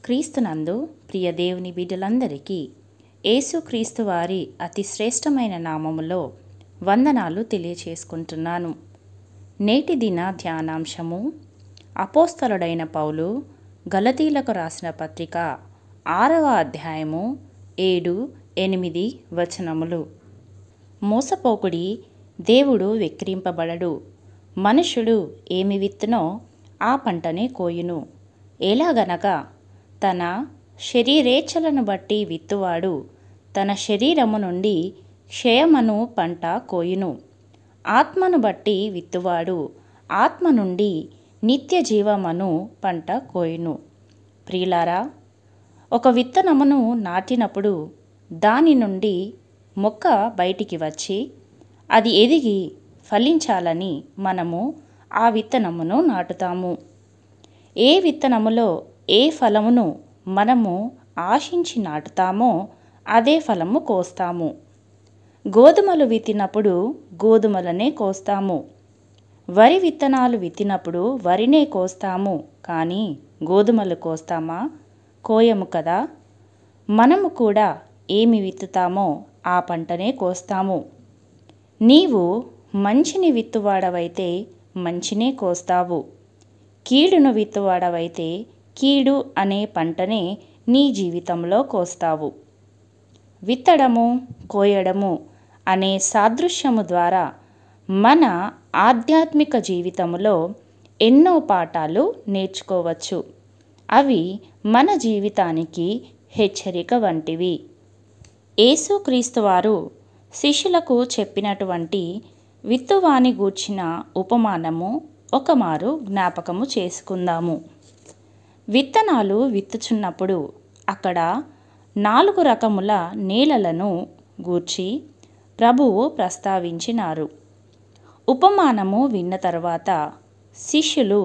క్రీస్తునందు ప్రియ దేవుని బిడ్డలందరికీ యేసుక్రీస్తు వారి అతి శ్రేష్టమైన నామములో వందనాలు తెలియచేసుకుంటున్నాను. నేటి దిన ధ్యానాంశము అపోస్తలుడైన పౌలు గలతీలకు రాసిన పత్రిక 6వ అధ్యాయము 7-8 వచనములు. మోసపోకుడి, దేవుడు వెక్కిరింపబడడు. మనుషుడు ఏమి విత్తునో ఆ పంటనే కోయును. ఎలాగనగా తన శరీరేచ్ఛలను బట్టి విత్తువాడు తన శరీరము నుండి క్షయమను పంట కోయును. ఆత్మను బట్టి విత్తువాడు ఆత్మ నుండి నిత్య జీవమను పంట కోయును. ప్రియులారా, ఒక విత్తనమును నాటినప్పుడు దాని నుండి మొక్క బయటికి వచ్చి అది ఎదిగి ఫలించాలని మనము ఆ విత్తనమును నాటుతాము. ఏ విత్తనములో ఏ ఫలమును మనము ఆశించి నాటుతామో అదే ఫలము కోస్తాము. గోధుమలు విత్తినప్పుడు గోధుమలనే కోస్తాము. వరి విత్తనాలు విత్తినప్పుడు వరినే కోస్తాము, కానీ గోధుమలు కోస్తామా? కోయము కదా. మనము కూడా ఏమి విత్తుతామో ఆ పంటనే కోస్తాము. నీవు మంచిని విత్తువాడవైతే మంచినే కోస్తావు. కీడును విత్తువాడవైతే కీడు అనే పంటనే నీ జీవితంలో కోస్తావు. విత్తడము, కోయడము అనే సాదృశ్యము ద్వారా మన ఆధ్యాత్మిక జీవితంలో ఎన్నో పాఠాలు నేర్చుకోవచ్చు. అవి మన జీవితానికి హెచ్చరిక వంటివి. యేసుక్రీస్తు వారు శిష్యులకు చెప్పినటువంటి విత్తువాని గూర్చిన ఉపమానము ఒకమారు జ్ఞాపకము చేసుకుందాము. విత్తనాలు విత్తుచున్నప్పుడు అక్కడ 4 రకముల నేలలను గూర్చి ప్రభువు ప్రస్తావించినారు. ఉపమానము విన్న తర్వాత శిష్యులు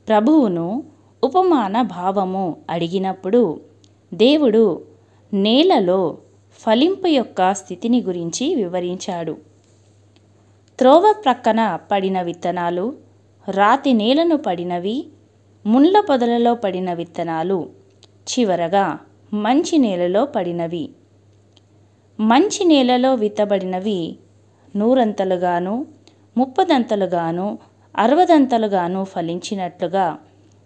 ప్రభువును ఉపమాన భావము అడిగినప్పుడు దేవుడు నేలలో ఫలింపు యొక్క స్థితిని గురించి వివరించాడు. త్రోవ ప్రక్కన పడిన విత్తనాలు, రాతి నేలను పడినవి, ముండ్ల పొదలలో పడిన విత్తనాలు, చివరగా మంచి నేలలో పడినవి. మంచి నేలలో విత్తబడినవి 100 30 60 ఫలించినట్లుగా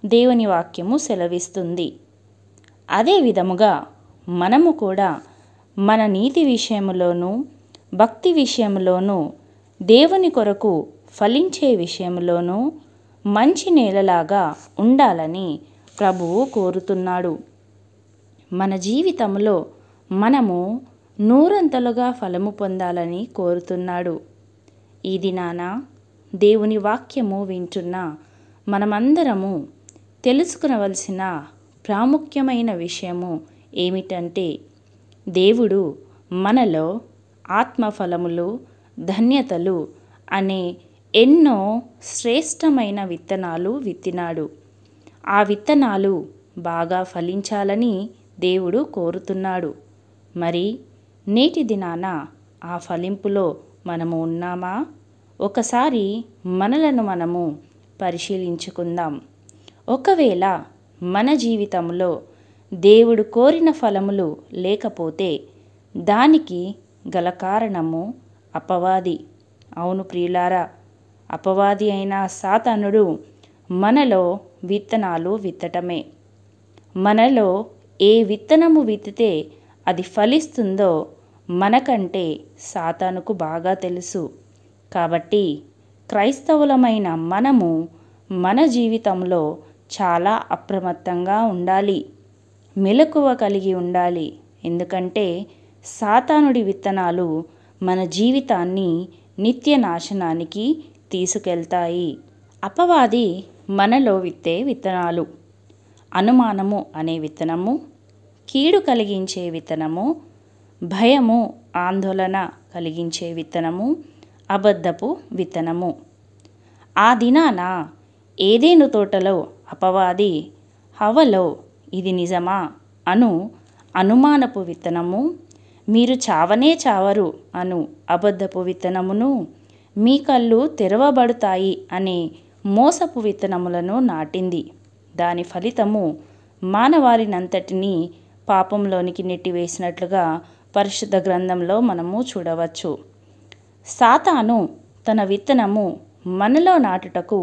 దేవుని వాక్యము సెలవిస్తుంది. అదే విధముగా మనము కూడా మన నీతి విషయములోనూ భక్తి విషయములోనూ దేవుని కొరకు ఫలించే విషయంలోనూ మంచి నేలలాగా ఉండాలని ప్రభువు కోరుతున్నాడు. మన జీవితంలో మనము 100 ఫలము పొందాలని కోరుతున్నాడు. ఈ దినాన దేవుని వాక్యము వింటున్న మనమందరము తెలుసుకునవలసిన ప్రాముఖ్యమైన విషయము ఏమిటంటే, దేవుడు మనలో ఆత్మఫలములు, ధన్యతలు అనే ఎన్నో శ్రేష్టమైన విత్తనాలు విత్తినాడు. ఆ విత్తనాలు బాగా ఫలించాలని దేవుడు కోరుతున్నాడు. మరి నేటి దినాన ఆ ఫలింపులో మనము ఉన్నామా? ఒకసారి మనలను మనము పరిశీలించుకుందాం. ఒకవేళ మన జీవితంలో దేవుడు కోరిన ఫలములు లేకపోతే దానికి గల కారణము అపవాది. అవును ప్రియులారా, అపవాది అయిన సాతానుడు మనలో విత్తనాలు విత్తటమే. మనలో ఏ విత్తనము విత్తితే అది ఫలిస్తుందో మనకంటే సాతానుకు బాగా తెలుసు. కాబట్టి క్రైస్తవులమైన మనము మన జీవితంలో చాలా అప్రమత్తంగా ఉండాలి, మెలకువ కలిగి ఉండాలి. ఎందుకంటే సాతానుడి విత్తనాలు మన జీవితాన్ని నిత్య నాశనానికి తీసుకెళ్తాయి. అపవాది మనలో విత్తే విత్తనాలు: అనుమానము అనే విత్తనము, కీడు కలిగించే విత్తనము, భయము ఆందోళన కలిగించే విత్తనము, అబద్ధపు విత్తనము. ఆ దినాన ఏదెను తోటలో అపవాది హవ్వలో ఇది నిజమా అను అనుమానపు విత్తనము, మీరు చావనే చావరు అను అబద్ధపు విత్తనమును, మీ కళ్ళు తెరవబడతాయి అనే మోసపు విత్తనములను నాటింది. దాని ఫలితము మానవాళినంతటినీ పాపంలోనికి నెట్టివేసినట్లుగా పరిశుద్ధ గ్రంథంలో మనము చూడవచ్చు. సాతాను తన విత్తనము మనలో నాటుటకు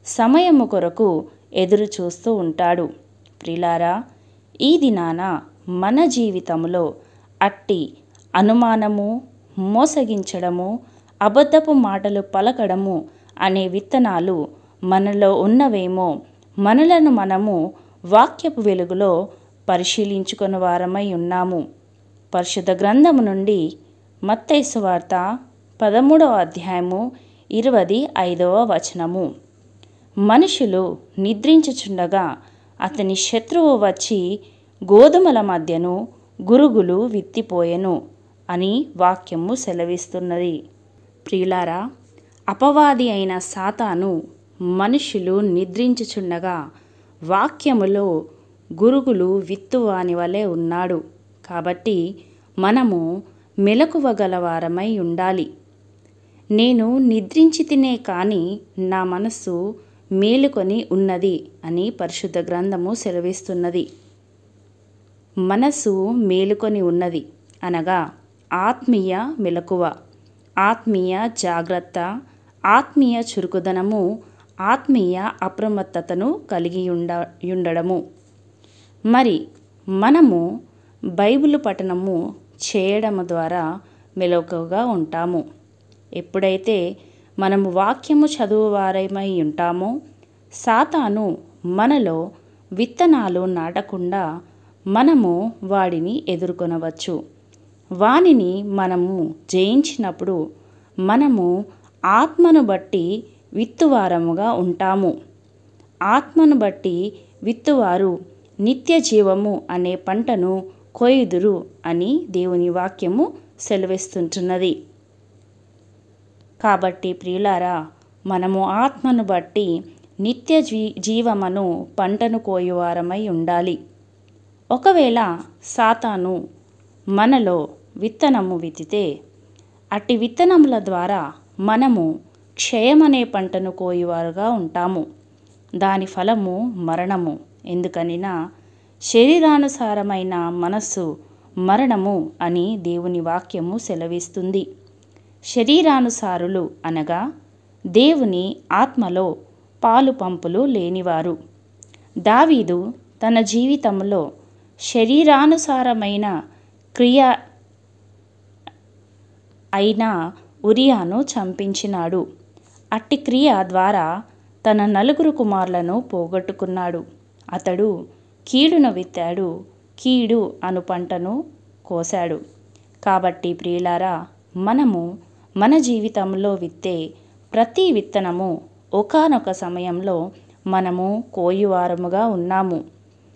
సమయము కొరకు ఎదురు చూస్తూ ఉంటాడు. ప్రిలారా, ఈ దినాన మన జీవితంలో అట్టి అనుమానము, మోసగించడము, అబద్ధపు మాటలు పలకడము అనే విత్తనాలు మనలో ఉన్నవేమో మనలను మనము వాక్యపు వెలుగులో పరిశీలించుకుని వారమై ఉన్నాము. పరిశుద్ధ గ్రంథము నుండి మత్తయి సువార్త 13వ అధ్యాయము 25వ వచనము. మనుషులు నిద్రించుచుండగా అతని శత్రువు వచ్చి గోధుమల మధ్యను గురుగులు విత్తిపోయెను అని వాక్యము సెలవిస్తున్నది. ప్రియులారా, అపవాది అయిన సాతాను మనుషులు నిద్రించుచుండగా వాక్యములో గురుగులు విత్తువాని వలె ఉన్నాడు. కాబట్టి మనము మెలకువగలవారమై ఉండాలి. నేను నిద్రించి తినే కానీ నా మనస్సు మేలుకొని ఉన్నది అని పరిశుద్ధ గ్రంథము సెలవిస్తున్నది. మనస్సు మేలుకొని ఉన్నది అనగా ఆత్మీయ మెలకువ, ఆత్మీయ జాగ్రత్త, ఆత్మీయ చురుకుదనము, ఆత్మీయ అప్రమత్తతను కలిగి ఉండడము. మరి మనము బైబిల్ పఠనము చేయడము ద్వారా మెలకువగా ఉంటాము. ఎప్పుడైతే మనము వాక్యము చదువువారమై ఉంటామో సాతాను మనలో విత్తనాలు నాటకుండా మనము వాడిని ఎదుర్కొనవచ్చు. వానిని మనము జయించినప్పుడు మనము ఆత్మను బట్టి విత్తువారముగా ఉంటాము. ఆత్మను బట్టి విత్తువారు నిత్య జీవము అనే పంటను కోయుదురు అని దేవుని వాక్యము సెలవిస్తుంటున్నది. కాబట్టి ప్రియులారా, మనము ఆత్మను బట్టి నిత్య జీవమును పంటను కోయువారమై ఉండాలి. ఒకవేళ సాతాను మనలో విత్తనము విత్తితే అట్టి విత్తనముల ద్వారా మనము క్షయమనే పంటను కోయువారుగా ఉంటాము. దాని ఫలము మరణము. ఎందుకనినా శరీరానుసారమైన మనస్సు మరణము అని దేవుని వాక్యము సెలవిస్తుంది. శరీరానుసారులు అనగా దేవుని ఆత్మలో పాలు పంపులు లేనివారు. దావీదు తన జీవితంలో శరీరానుసారమైన క్రియ అయిన ఉరియాను చంపించినాడు. అట్టి క్రియ ద్వారా తన 4 కుమారులను పోగొట్టుకున్నాడు. అతడు కీడును విత్తాడు, కీడు అను పంటను కోశాడు. కాబట్టి ప్రియులారా, మనము మన జీవితంలో విత్తే ప్రతి విత్తనము ఒకానొక సమయంలో మనము కోయువారముగా ఉన్నాము.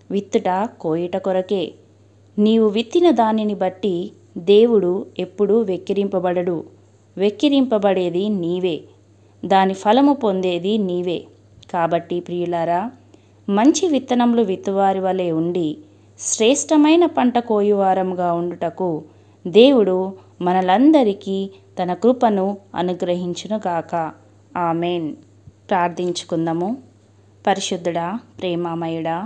విత్తుట కోయుట కొరకే. నీవు విత్తిన దానిని బట్టి దేవుడు ఎప్పుడూ వెక్కిరింపబడడు. వెక్కిరింపబడేది నీవే, దాని ఫలము పొందేది నీవే. కాబట్టి ప్రియులారా, మంచి విత్తనములు విత్తువారి వలె ఉండి శ్రేష్టమైన పంట కోయువారముగా ఉండుటకు దేవుడు మనలందరికీ తన కృపను అనుగ్రహించునుగాక. ఆమెన్. ప్రార్థించుకుందాము. పరిశుద్ధుడా, ప్రేమామయుడా,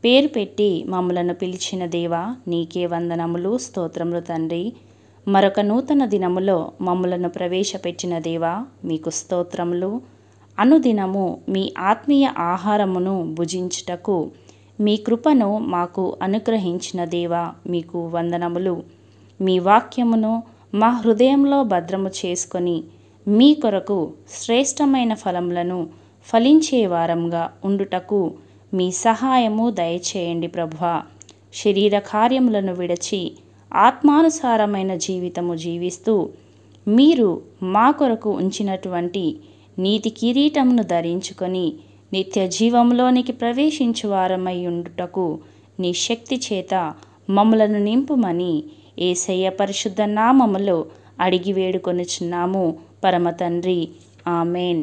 పేరు పెట్టి మమ్మలను పిలిచిన దేవా, నీకే వందనములు, స్తోత్రములు తండ్రి. మరొక నూతన దినములో మమ్మలను ప్రవేశపెట్టిన దేవా, మీకు స్తోత్రములు. అనుదినము మీ ఆత్మీయ ఆహారమును భుజించుటకు మీ కృపను మాకు అనుగ్రహించిన దేవా, మీకు వందనములు. మీ వాక్యమును మా హృదయంలో భద్రము చేసుకొని మీ కొరకు శ్రేష్టమైన ఫలములను ఫలించే వారంగా ఉండుటకు మీ సహాయము దయచేయండి ప్రభువా. శరీర కార్యములను విడచి ఆత్మానుసారమైన జీవితము జీవిస్తూ మీరు మా కొరకు ఉంచినటువంటి నీతి కిరీటమును ధరించుకొని నిత్య జీవంలోనికి ప్రవేశించు వారమై ఉండుటకు నీ శక్తి చేత మమ్మలను నింపుమని యేసయ్య పరిశుద్ధ నామములో అడిగి వేడుకొనుచున్నాము పరమ తండ్రి. ఆమెన్.